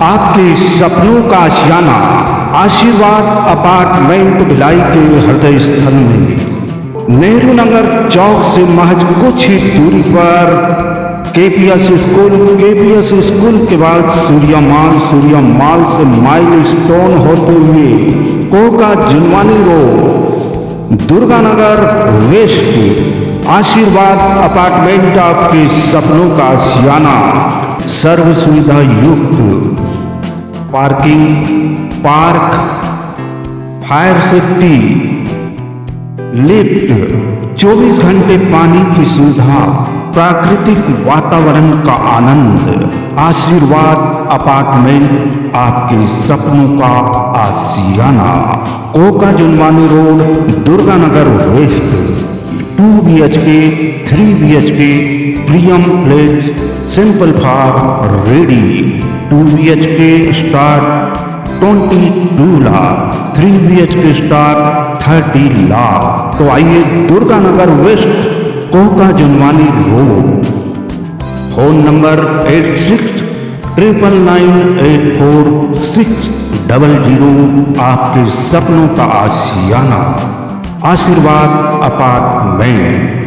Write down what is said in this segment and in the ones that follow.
आपके सपनों का आशियाना आशीर्वाद अपार्टमेंट भिलाई के हृदय स्थल में नेहरू नगर चौक से महज कुछ ही दूरी पर केपीएस स्कूल के बाद सूर्या माल से माइल स्टोन होते हुए Koka Junwani road Durganagar west Ashirwad apartment आपके सपनों का आशियाना सर्व सुविधा युक्त parking, park, fire safety, lift, 24 घंटे पानी की सुविधा, प्राकृतिक वातावरण का आनंद। आशीर्वाद अपार्टमेंट आपके सपनों का आशियाना, Koka Junwani road, Durganagar west. 2 BHK, 3 BHK, premium flat, simple for ready. 2 BHK start 22 lakh, 3 BHK start 30 lakh. तो आइए Durganagar west, Koka Junwani road. Phone number 8699984600। आपके सपनों का आशियाना आशीर्वाद अपार्टमेंट।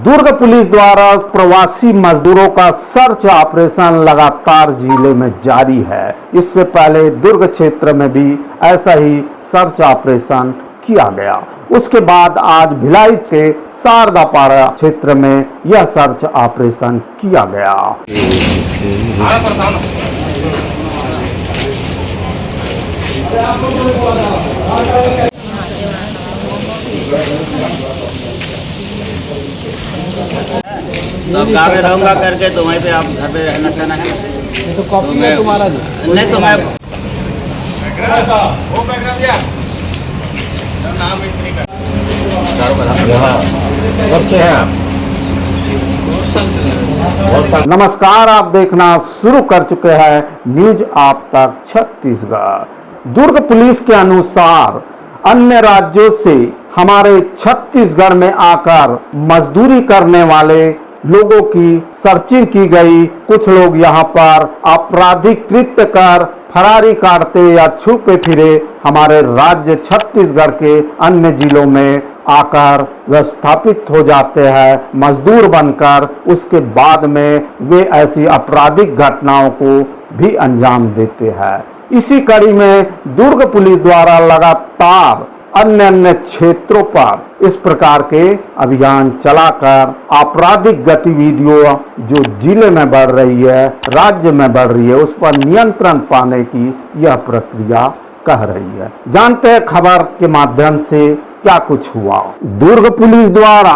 दुर्ग पुलिस द्वारा प्रवासी मजदूरों का सर्च ऑपरेशन लगातार जिले में जारी है। इससे पहले दुर्ग क्षेत्र में भी ऐसा ही सर्च ऑपरेशन किया गया। उसके बाद आज भिलाई के शारदापारा क्षेत्र में यह सर्च ऑपरेशन किया गया। तो अब गाँव में रहूँगा करके तो वहीं पे आप घर पे रहना सहना के तो कॉपी है तुम्हारा जी? नहीं तो मैं कब से हैं आप? नमस्कार, आप देखना शुरू कर चुके हैं न्यूज आप तक छत्तीसगढ़। दुर्ग पुलिस के अनुसार अन्य राज्यों से हमारे छत्तीसगढ़ में आकर मजदूरी करने वाले लोगों की सर्चिंग की गई। कुछ लोग यहाँ पर आपराधिक कृत्य कर फरारी काटते या छुपे फिरे हमारे राज्य छत्तीसगढ़ के अन्य जिलों में आकर विस्थापित हो जाते हैं मजदूर बनकर। उसके बाद में वे ऐसी आपराधिक घटनाओं को भी अंजाम देते हैं। इसी कड़ी में दुर्ग पुलिस द्वारा लगातार अन्य क्षेत्रों पर इस प्रकार के अभियान चलाकर आपराधिक गतिविधियों जो जिले में बढ़ रही है, राज्य में बढ़ रही है, उस पर नियंत्रण पाने की यह प्रक्रिया कह रही है। जानते हैं खबर के माध्यम से क्या कुछ हुआ। दुर्ग पुलिस द्वारा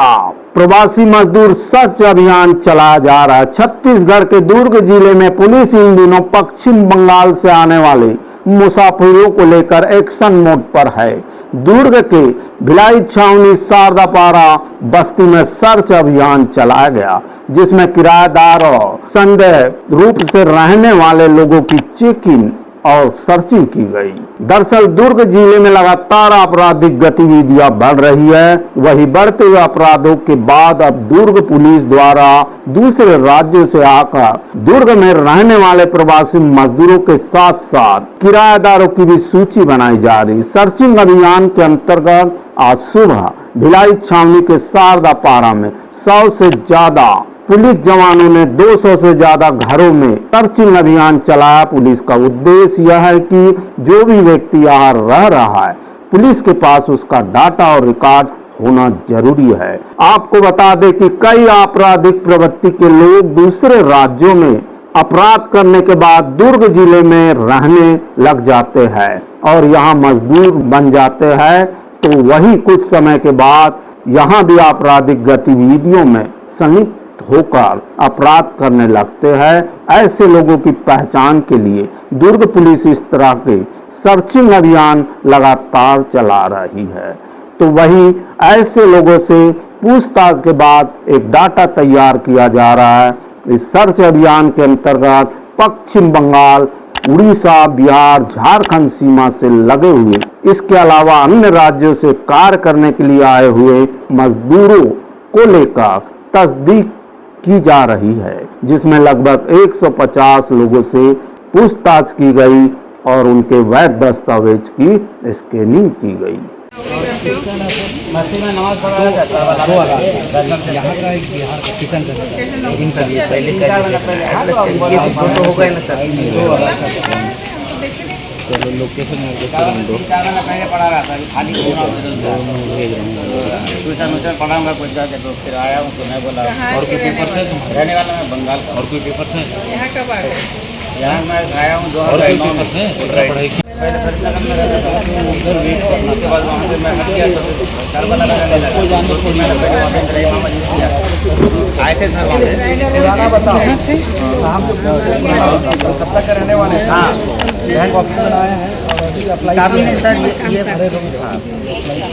प्रवासी मजदूर सर्च अभियान चलाया जा रहा है। छत्तीसगढ़ के दुर्ग जिले में पुलिस इन दिनों पश्चिम बंगाल से आने वाले मुसाफिरों को लेकर एक्शन मोड पर है। दुर्ग के भिलाई छावनी शारदापारा बस्ती में सर्च अभियान चलाया गया, जिसमें किराएदार और संदेह रूप से रहने वाले लोगों की चेकिंग और सर्चिंग की गई। दरअसल दुर्ग जिले में लगातार आपराधिक गतिविधियां बढ़ रही है। वही बढ़ते हुए अपराधों के बाद अब दुर्ग पुलिस द्वारा दूसरे राज्यों से आकर दुर्ग में रहने वाले प्रवासी मजदूरों के साथ साथ किराएदारों की भी सूची बनाई जा रही। सर्चिंग अभियान के अंतर्गत आज सुबह भिलाई छावनी के शारदापारा में 100 से ज्यादा पुलिस जवानों ने 200 से ज्यादा घरों में सर्चिंग अभियान चलाया। पुलिस का उद्देश्य यह है कि जो भी व्यक्ति यहाँ रह रहा है, पुलिस के पास उसका डाटा और रिकॉर्ड होना जरूरी है। आपको बता दें कि कई आपराधिक प्रवृत्ति के लोग दूसरे राज्यों में अपराध करने के बाद दुर्ग जिले में रहने लग जाते हैं और यहाँ मजदूर बन जाते हैं। तो वही कुछ समय के बाद यहाँ भी आपराधिक गतिविधियों में संलिप्त होकर अपराध करने लगते हैं। ऐसे लोगों की पहचान के लिए दुर्ग पुलिस इस तरह के सर्चिंग अभियान लगातार चला रही है। तो वही ऐसे लोगों से पूछताछ के बाद एक डाटा तैयार किया जा रहा है। इस सर्च अभियान के अंतर्गत पश्चिम बंगाल, उड़ीसा, बिहार, झारखंड सीमा से लगे हुए, इसके अलावा अन्य राज्यों से कार्य करने के लिए आए हुए मजदूरों को लेकर तस्दीक की जा रही है, जिसमें लगभग 150 लोगों से पूछताछ की गई और उनके वैध दस्तावेज की स्कैनिंग की गई। मस्जिद में नमाज पढ़ा जाता है। यहाँ का एक बिहार का किसान का इनका ये पहले का ये तो फोटो हो गया ना सर। चलो लोकेशन पहले पढ़ा रहा था, खाली ट्यूशन पढ़ाऊंगा कुछ जाके, तो फिर आया हूँ तो मैं बोला। और कोई पेपर से रहने वाला मैं बंगाल का। और कोई पेपर से यहाँ कब आए? यहाँ मैं आया हूँ और कोई पेपर से पढ़ाई पहले फरीदनगर में रहता था, उसके बाद वहाँ से मैं हट गया तो करबला लगाने लगा। 2-3 महीने पहले वहाँ पे मेरा इमाम मस्जिद किया आए थे सर वहाँ पे। पुराना बताओ हम कलकत्ता के रहने वाले हैं। हाँ बैंक ऑफिस में आए हैं और अभी अप्लाई काफी नहीं सर, ये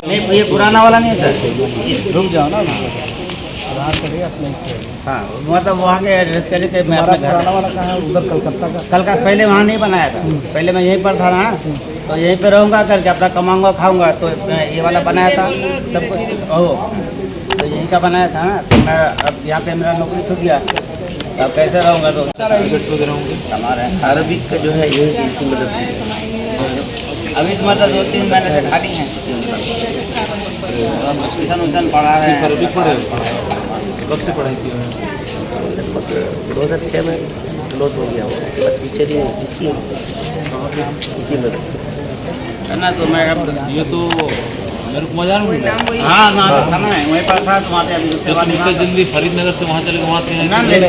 नहीं, ये पुराना वाला नहीं है सर। रुक जाओ ना आधार कार्ड अप्लाई हाँ मतलब वहाँ के एड्रेस के लिए कि मैं अपने घर पुराना वाला कहाँ है उधर कलकत्ता का कल का पहले वहाँ नहीं बनाया था, पहले मैं यहीं पर था ना, तो यहीं पे रहूँगा करके अपना कमाऊँगा खाऊँगा, तो ये वाला बनाया था सब कुछ। ओह तो यहीं का बनाया था ना, तो मैं अब यहाँ पे मेरा नौकरी छूट गया, तो अब कैसे रहूँगा? तो हमारे अरबिक का जो है ये इसी मतलब अभी तो मतलब 2-3 महीने से खाली हैं, ट्यूशन उशन पढ़ा रहे हैं। अरबिक पढ़े कब से पढ़ाई की 2006 में क्लोज हो गया वो, बस पीछे दिन की इसी में है ना, तो मैं अब ये तो मेरे को मजा नहीं मिला। हाँ था ना, वहीं पर था, तो वहाँ पे अभी दूसरे वाले इतना जल्दी फरीदनगर से वहाँ चले वहाँ से ना ले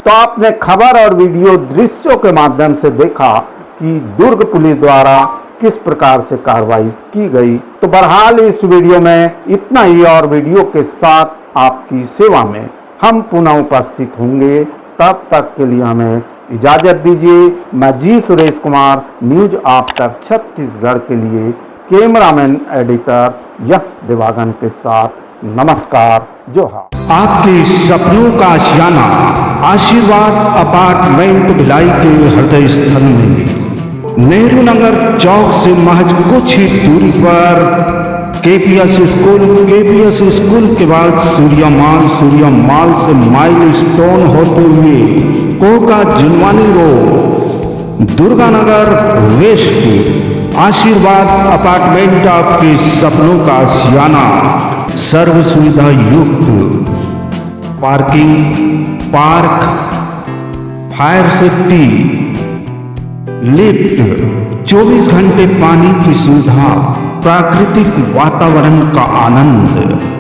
तो आपने खबर और वीडियो दृश्यों के माध्यम से देखा कि दुर्ग पुलिस द्वारा किस प्रकार से कार्रवाई की गई। तो बहरहाल इस वीडियो में इतना ही, और वीडियो के साथ आपकी सेवा में हम पुनः उपस्थित होंगे। तब तक के लिए हमें इजाजत दीजिए। मैं जी सुरेश कुमार, न्यूज आप तक छत्तीसगढ़ के लिए कैमरामैन एडिटर यश देवागन के साथ नमस्कार, जोहार। आपके सपनों का आशियाना आशीर्वाद अपार्टमेंट भिलाई के हृदय स्थल में नेहरू नगर चौक से महज कुछ ही दूरी पर केपीएस स्कूल के बाद सूर्या माल से माइल स्टोन होते हुए Koka Junwani road Durganagar west Ashirwad apartment आपके सपनों का आशियाना। सर्व सुविधा युक्त parking, park, fire safety, lift, 24 घंटे पानी की सुविधा, प्राकृतिक वातावरण का आनंद।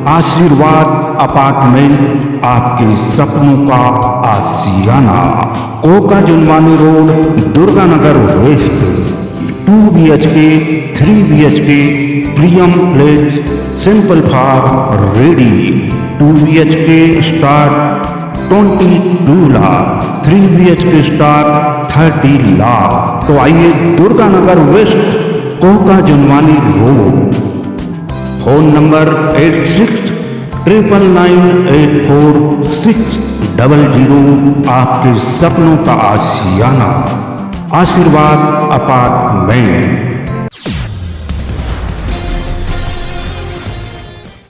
आशीर्वाद अपार्टमेंट आपके सपनों का आशियाना। Koka Junwani road Durganagar west. 2 BHK, 3 BHK premium flat simple for ready. 2 BHK start 22 lakh, 3 BHK start 30 lakh. तो आइए Durganagar west Koka Junwani road. Phone number 8699984600। आपके सपनों का आशियाना। आशीर्वाद अपार्टमेंट।